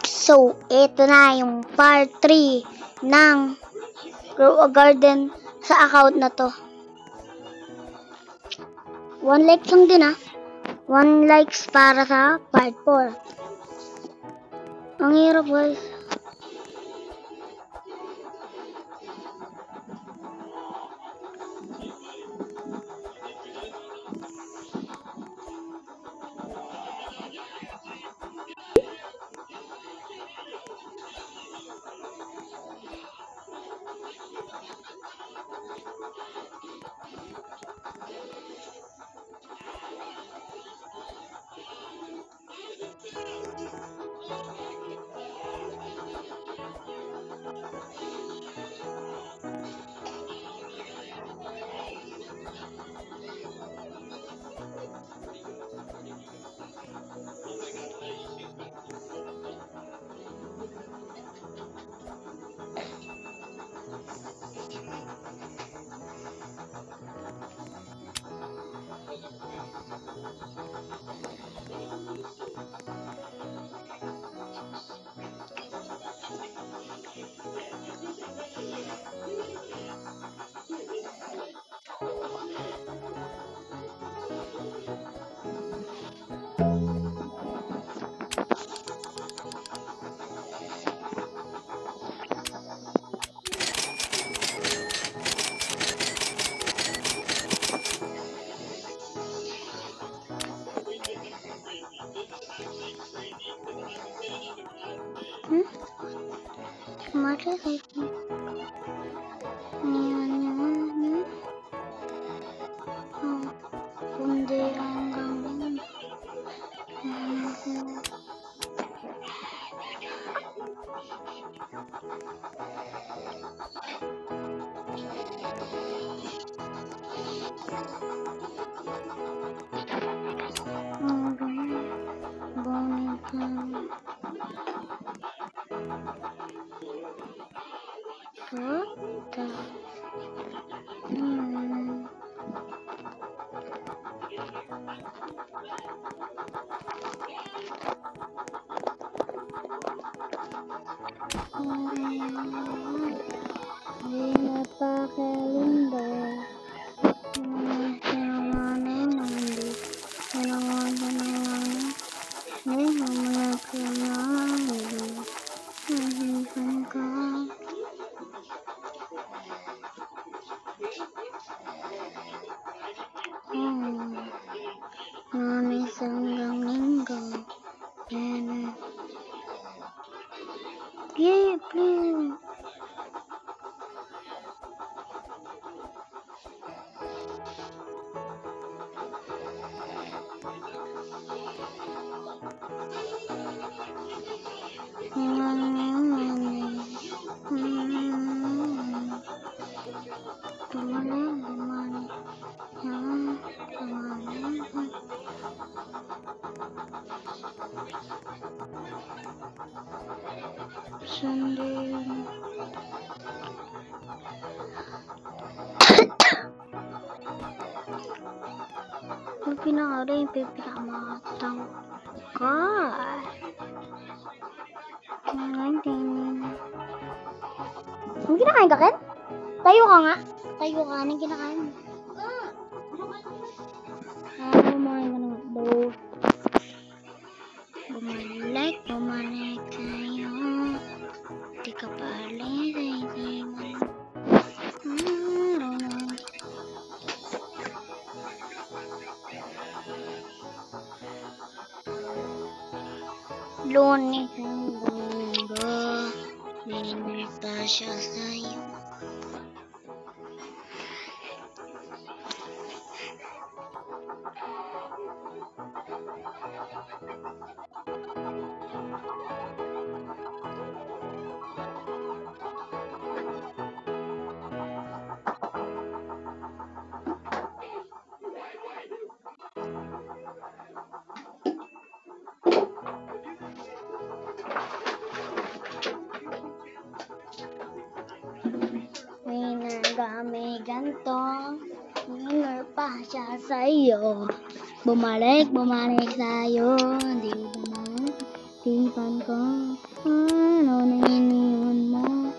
So, ito na yung part 3 ng Grow a Garden sa account na to. 1 like lang din 1 likes para sa part 4. Ang hirap guys. Mata sih. Kundi hanggang yeah, please. Pinakara yung pipinamatang ka. Ang kinakain ka, Ken? Tayo ka nga. Tayo ka. Anong kinakain mo? Kumain ka ng hotdog. Bumalik tayo. Di ka palit. Lunes hanggang Linggo, minta siya sa'yo. May ganto, minor pa siya sa'yo. Bumalik sa'yo. Di ba Isipan ko, ano na iniwan mo?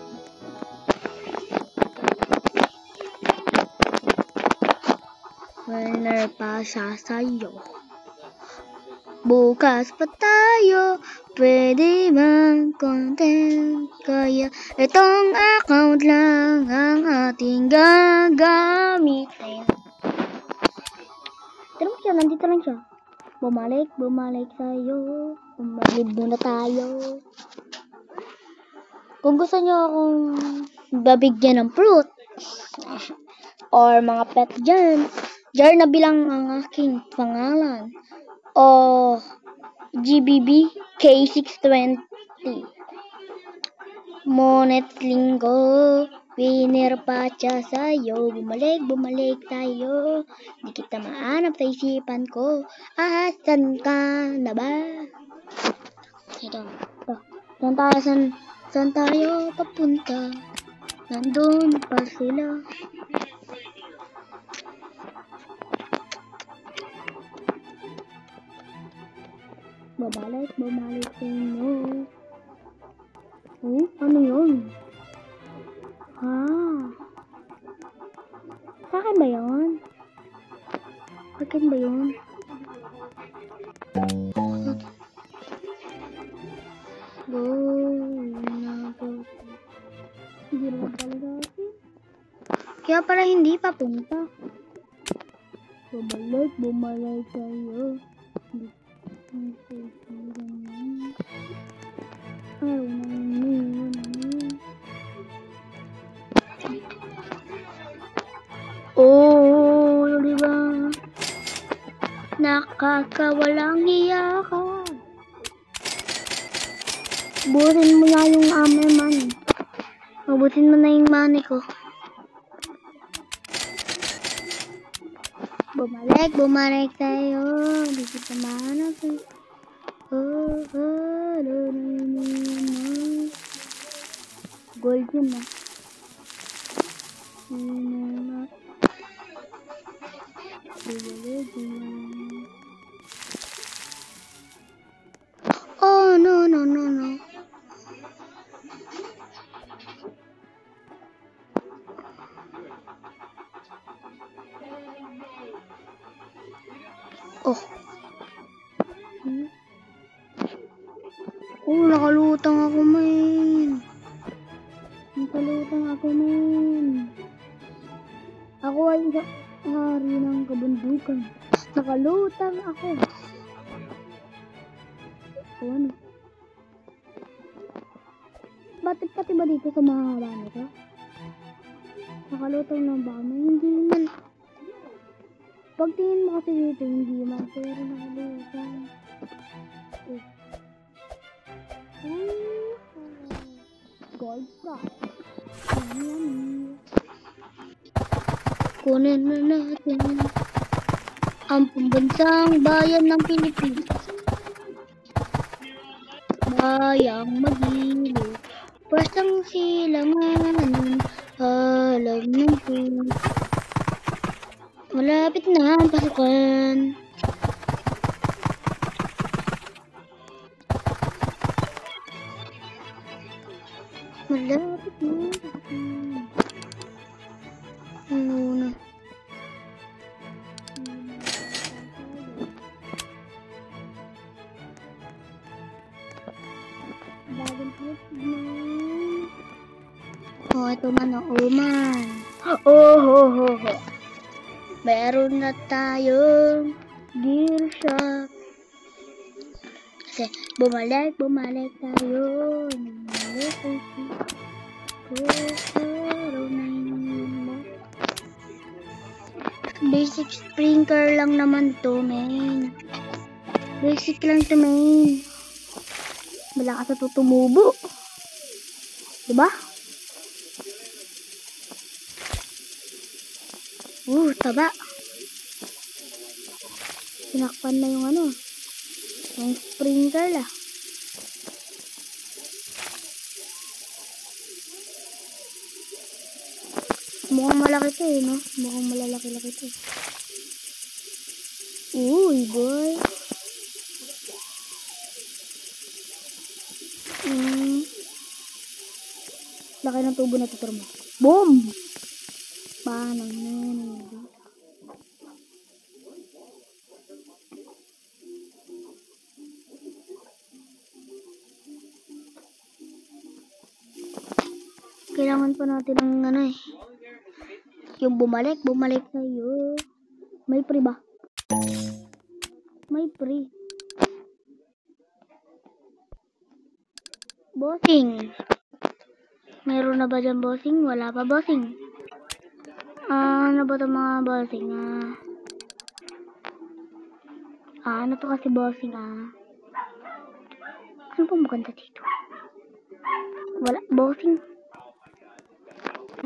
Winner pa siya sa'yo. Bukas pa tayo, pwede bang content? Kaya itong account lang ang ating gagamitin. Tara siya, nandito lang siya. Bumalik sa'yo. Bumalik muna tayo. Kung gusto nyo akong babigyan ng fruit or mga pet dyan, jar na bilang ang aking pangalan. O GBB K620. Monet linggo, winner pa siya sa'yo. Bumalik tayo. Di kita maanap sa isipan ko. Asan ka na ba? Ito. Saan tayo papunta? Nandun pa sila. Bumalik sa inyo. Oh, ano yun? Sa akin ba yun? Go na go. Hindi naman talaga ako. Kaya para hindi papunta. Bumalik tayo. Oh, diba? Nakakawalang hiya ka. Butin mo na yung money. Mabutin mo na yung money ko. Bumalik tayo. Di kita mahanap. Gold yun na. Oh, no. Oh. Oh, nakalutang ako, man. Ako ay hari ng kabundukan. Nakalutang ako. Oh, ano? Bakit pati ba dito sa mahaba nito? Nakalutang na ba? Hindi man. Pagtingin mo kasi dito, hindi man. Pero nakalutang. Gold prize. Kunin na natin ang pambansang bayan ng Pilipinas. Bayang magiliw, pwestang silanganin, alam ng puso. Malapit na ang pasukan. Malapit na. Ano na? Bagong trip na. Oh, ito man. Oh, man. Oh. Meron na tayong gear shop. Kasi bumalik tayo. Basic sprinkler lang naman to, main. Basic lang to, main. Malakas na to tumubo. Diba? Taba. Sinakpan na yung ano. Yung sprinkler lah. Mukhang malaki to eh, no? Mukhang malalaki-laki to. Uy, boy. Laki ng tubo na tuturo mo. Boom! Panang nun. Kailangan pa natin ng ano eh. Yung bumalik sa'yo. May free ba? May free. Bossing. Meron na ba dyan bossing? Wala pa bossing. Ano ba ito mga bossing? Ano to kasi bossing Ano pong maganda dito? Wala bossing.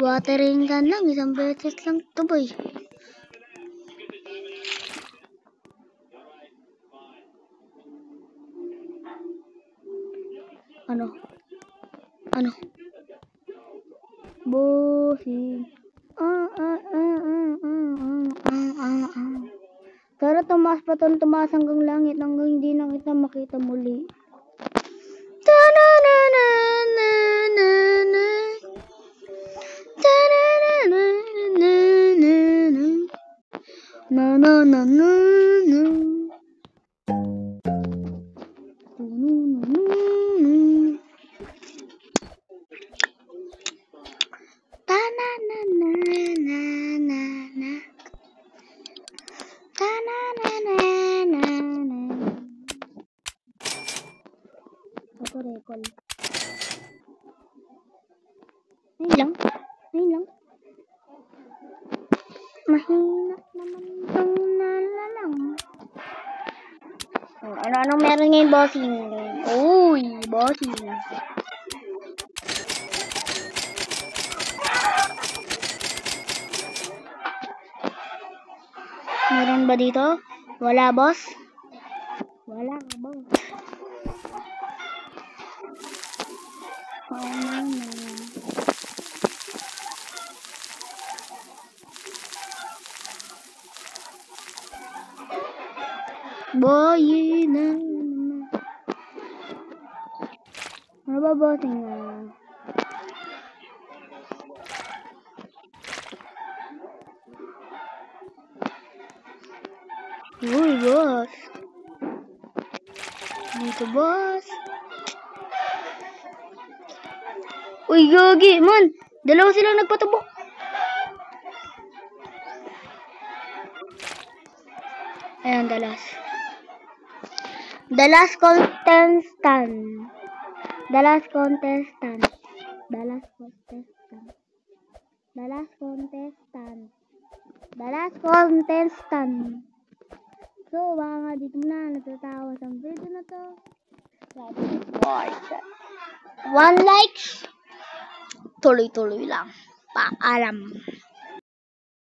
Watering gun lang. Isang beses lang ito boy. Ano? Bossing. Tara, tumaas pa ito. Tumaas hanggang langit. Hanggang hindi na kita makita muli. Recall. Ayun lang. Mahina naman itong nalalang. Ano meron ngayon, bossing? Uy, bossing. Meron ba dito? Wala, boss? Wala ka, boss. Boy na. Ano ba bossing Uy, boss. Dito, boss. Uy, gagi, man. Dalawa silang nagpatubok. Ayan, the last contestant. So, baka nga dito na natatawa sa video na to. 1 like. Tuloy-tuloy lang. Paalam.